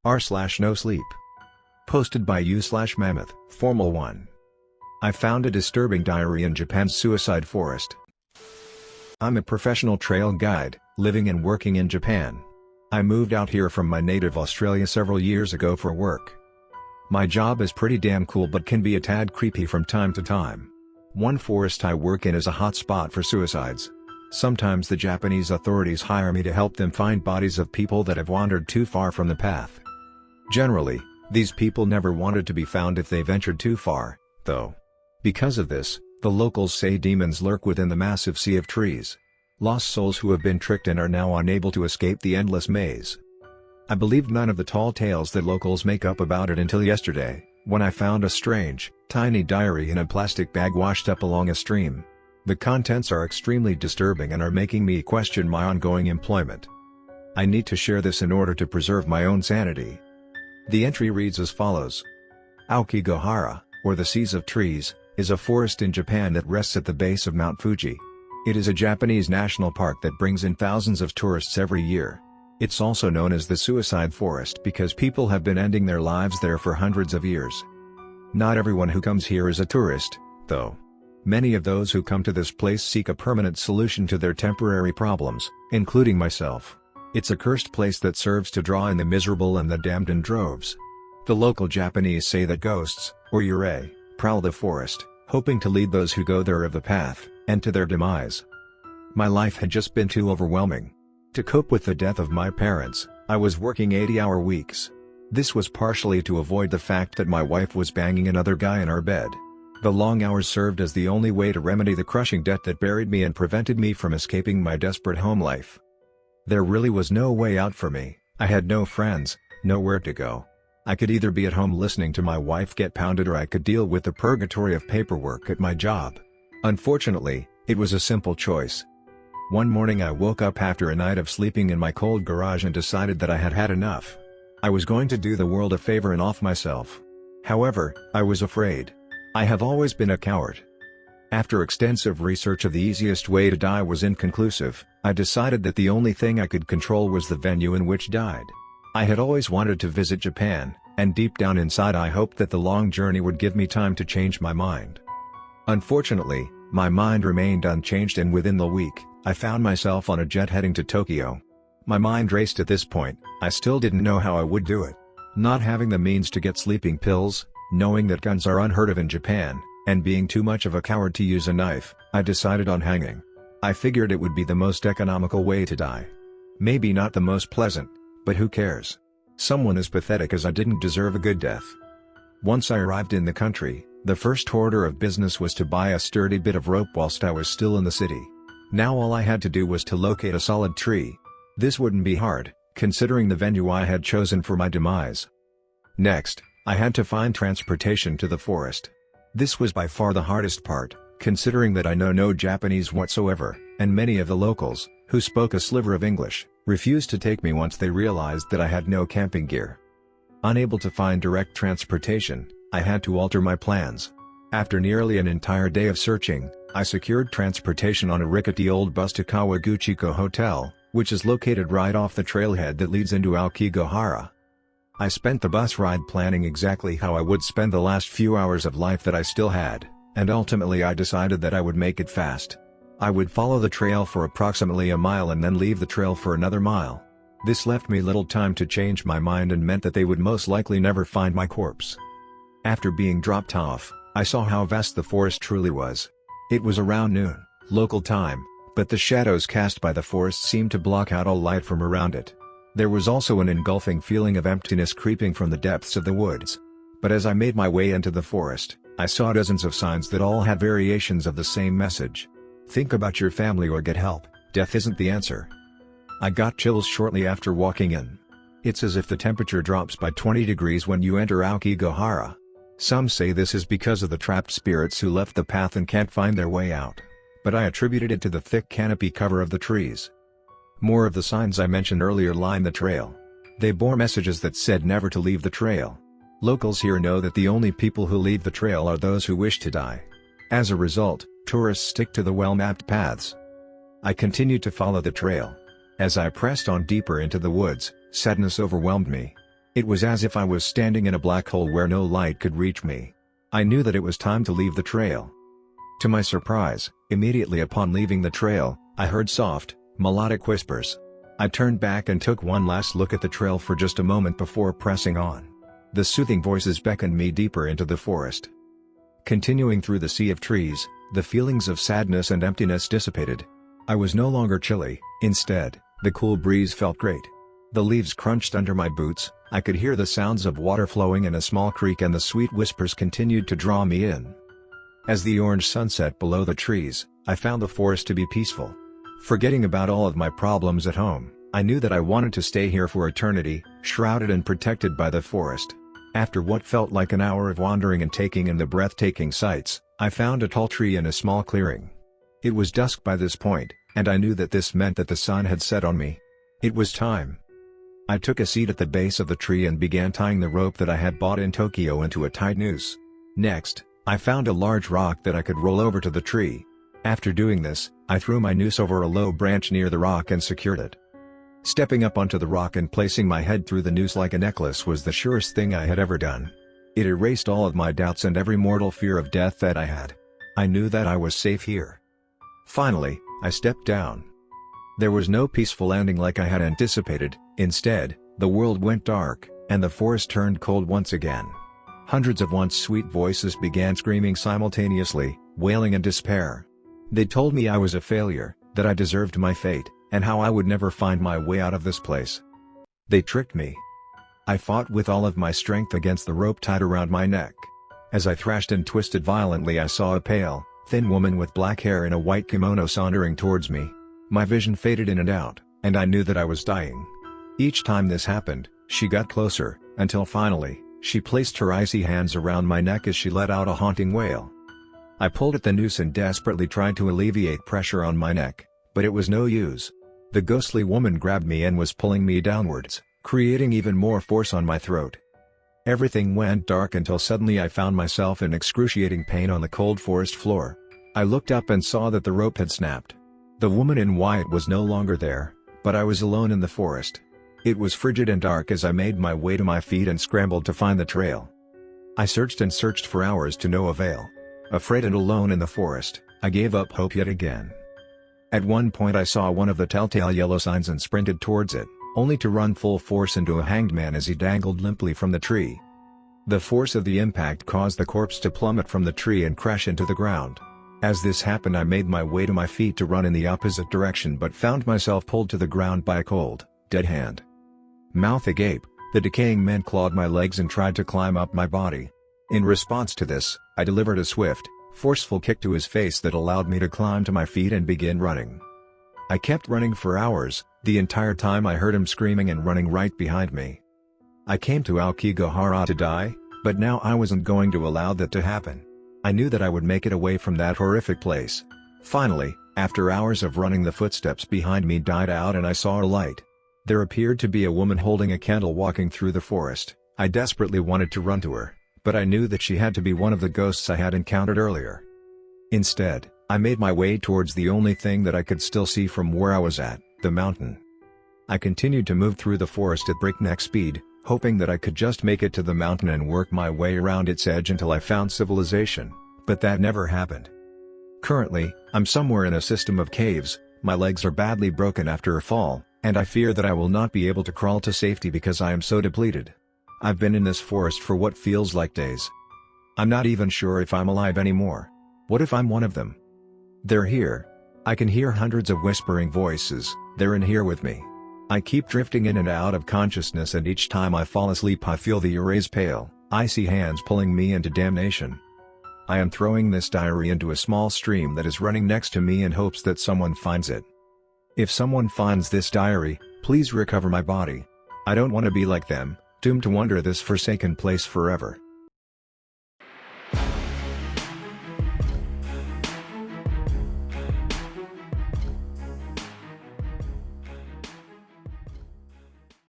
r/nosleep. Posted by u/mammoth, Formal 1. I found a disturbing diary in Japan's suicide forest. I'm a professional trail guide, living and working in Japan. I moved out here from my native Australia several years ago for work. My job is pretty damn cool but can be a tad creepy from time to time. One forest I work in is a hot spot for suicides. Sometimes the Japanese authorities hire me to help them find bodies of people that have wandered too far from the path. Generally, these people never wanted to be found if they ventured too far, though. Because of this, the locals say demons lurk within the massive sea of trees. Lost souls who have been tricked and are now unable to escape the endless maze. I believed none of the tall tales that locals make up about it until yesterday, when I found a strange, tiny diary in a plastic bag washed up along a stream. The contents are extremely disturbing and are making me question my ongoing employment. I need to share this in order to preserve my own sanity. The entry reads as follows. Aokigahara, or the Seas of Trees, is a forest in Japan that rests at the base of Mount Fuji. It is a Japanese national park that brings in thousands of tourists every year. It's also known as the Suicide Forest because people have been ending their lives there for hundreds of years. Not everyone who comes here is a tourist, though. Many of those who come to this place seek a permanent solution to their temporary problems, including myself. It's a cursed place that serves to draw in the miserable and the damned in droves. The local Japanese say that ghosts, or yurei, prowl the forest, hoping to lead those who go there of the path, and to their demise. My life had just been too overwhelming. To cope with the death of my parents, I was working 80-hour weeks. This was partially to avoid the fact that my wife was banging another guy in our bed. The long hours served as the only way to remedy the crushing debt that buried me and prevented me from escaping my desperate home life. There really was no way out for me. I had no friends, nowhere to go. I could either be at home listening to my wife get pounded or I could deal with the purgatory of paperwork at my job. Unfortunately, it was a simple choice. One morning I woke up after a night of sleeping in my cold garage and decided that I had had enough. I was going to do the world a favor and off myself. However, I was afraid. I have always been a coward. After extensive research of the easiest way to die was inconclusive, I decided that the only thing I could control was the venue in which died. I had always wanted to visit Japan, and deep down inside I hoped that the long journey would give me time to change my mind. Unfortunately, my mind remained unchanged and within the week, I found myself on a jet heading to Tokyo. My mind raced at this point. I still didn't know how I would do it. Not having the means to get sleeping pills, knowing that guns are unheard of in Japan, and being too much of a coward to use a knife, I decided on hanging. I figured it would be the most economical way to die. Maybe not the most pleasant, but who cares? Someone as pathetic as I didn't deserve a good death. Once I arrived in the country, the first order of business was to buy a sturdy bit of rope whilst I was still in the city. Now all I had to do was to locate a solid tree. This wouldn't be hard, considering the venue I had chosen for my demise. Next, I had to find transportation to the forest. This was by far the hardest part, considering that I know no Japanese whatsoever, and many of the locals, who spoke a sliver of English, refused to take me once they realized that I had no camping gear. Unable to find direct transportation, I had to alter my plans. After nearly an entire day of searching, I secured transportation on a rickety old bus to Kawaguchiko Hotel, which is located right off the trailhead that leads into Aokigahara. I spent the bus ride planning exactly how I would spend the last few hours of life that I still had, and ultimately I decided that I would make it fast. I would follow the trail for approximately a mile and then leave the trail for another mile. This left me little time to change my mind and meant that they would most likely never find my corpse. After being dropped off, I saw how vast the forest truly was. It was around noon, local time, but the shadows cast by the forest seemed to block out all light from around it. There was also an engulfing feeling of emptiness creeping from the depths of the woods. But as I made my way into the forest, I saw dozens of signs that all had variations of the same message. Think about your family or get help, death isn't the answer. I got chills shortly after walking in. It's as if the temperature drops by 20 degrees when you enter Aokigahara. Some say this is because of the trapped spirits who left the path and can't find their way out. But I attributed it to the thick canopy cover of the trees. More of the signs I mentioned earlier line the trail. They bore messages that said never to leave the trail. Locals here know that the only people who leave the trail are those who wish to die. As a result, tourists stick to the well-mapped paths. I continued to follow the trail. As I pressed on deeper into the woods, sadness overwhelmed me. It was as if I was standing in a black hole where no light could reach me. I knew that it was time to leave the trail. To my surprise, immediately upon leaving the trail, I heard soft, melodic whispers. I turned back and took one last look at the trail for just a moment before pressing on. The soothing voices beckoned me deeper into the forest. Continuing through the sea of trees, the feelings of sadness and emptiness dissipated. I was no longer chilly, instead, the cool breeze felt great. The leaves crunched under my boots, I could hear the sounds of water flowing in a small creek, and the sweet whispers continued to draw me in. As the orange sun set below the trees, I found the forest to be peaceful. Forgetting about all of my problems at home, I knew that I wanted to stay here for eternity, shrouded and protected by the forest. After what felt like an hour of wandering and taking in the breathtaking sights, I found a tall tree in a small clearing. It was dusk by this point, and I knew that this meant that the sun had set on me. It was time. I took a seat at the base of the tree and began tying the rope that I had bought in Tokyo into a tight noose. Next, I found a large rock that I could roll over to the tree. After doing this, I threw my noose over a low branch near the rock and secured it. Stepping up onto the rock and placing my head through the noose like a necklace was the surest thing I had ever done. It erased all of my doubts and every mortal fear of death that I had. I knew that I was safe here. Finally, I stepped down. There was no peaceful landing like I had anticipated. Instead, the world went dark, and the forest turned cold once again. Hundreds of once sweet voices began screaming simultaneously, wailing in despair. They told me I was a failure, that I deserved my fate, and how I would never find my way out of this place. They tricked me. I fought with all of my strength against the rope tied around my neck. As I thrashed and twisted violently, I saw a pale, thin woman with black hair in a white kimono sauntering towards me. My vision faded in and out, and I knew that I was dying. Each time this happened, she got closer, until finally, she placed her icy hands around my neck as she let out a haunting wail. I pulled at the noose and desperately tried to alleviate pressure on my neck, but it was no use. The ghostly woman grabbed me and was pulling me downwards, creating even more force on my throat. Everything went dark until suddenly I found myself in excruciating pain on the cold forest floor. I looked up and saw that the rope had snapped. The woman in white was no longer there, but I was alone in the forest. It was frigid and dark as I made my way to my feet and scrambled to find the trail. I searched and searched for hours to no avail. Afraid and alone in the forest, I gave up hope yet again. At one point I saw one of the telltale yellow signs and sprinted towards it, only to run full force into a hanged man as he dangled limply from the tree. The force of the impact caused the corpse to plummet from the tree and crash into the ground. As this happened, I made my way to my feet to run in the opposite direction, but found myself pulled to the ground by a cold, dead hand. Mouth agape, the decaying man clawed my legs and tried to climb up my body. In response to this, I delivered a swift, forceful kick to his face that allowed me to climb to my feet and begin running. I kept running for hours, the entire time I heard him screaming and running right behind me. I came to Aokigahara to die, but now I wasn't going to allow that to happen. I knew that I would make it away from that horrific place. Finally, after hours of running, the footsteps behind me died out and I saw a light. There appeared to be a woman holding a candle walking through the forest. I desperately wanted to run to her, but I knew that she had to be one of the ghosts I had encountered earlier. Instead, I made my way towards the only thing that I could still see from where I was at, the mountain. I continued to move through the forest at breakneck speed, hoping that I could just make it to the mountain and work my way around its edge until I found civilization, but that never happened. Currently, I'm somewhere in a system of caves, my legs are badly broken after a fall, and I fear that I will not be able to crawl to safety because I am so depleted. I've been in this forest for what feels like days. I'm not even sure if I'm alive anymore. What if I'm one of them? They're here. I can hear hundreds of whispering voices, they're in here with me. I keep drifting in and out of consciousness, and each time I fall asleep I feel the erase pale, icy hands pulling me into damnation. I am throwing this diary into a small stream that is running next to me in hopes that someone finds it. If someone finds this diary, please recover my body. I don't want to be like them, doomed to wander this forsaken place forever.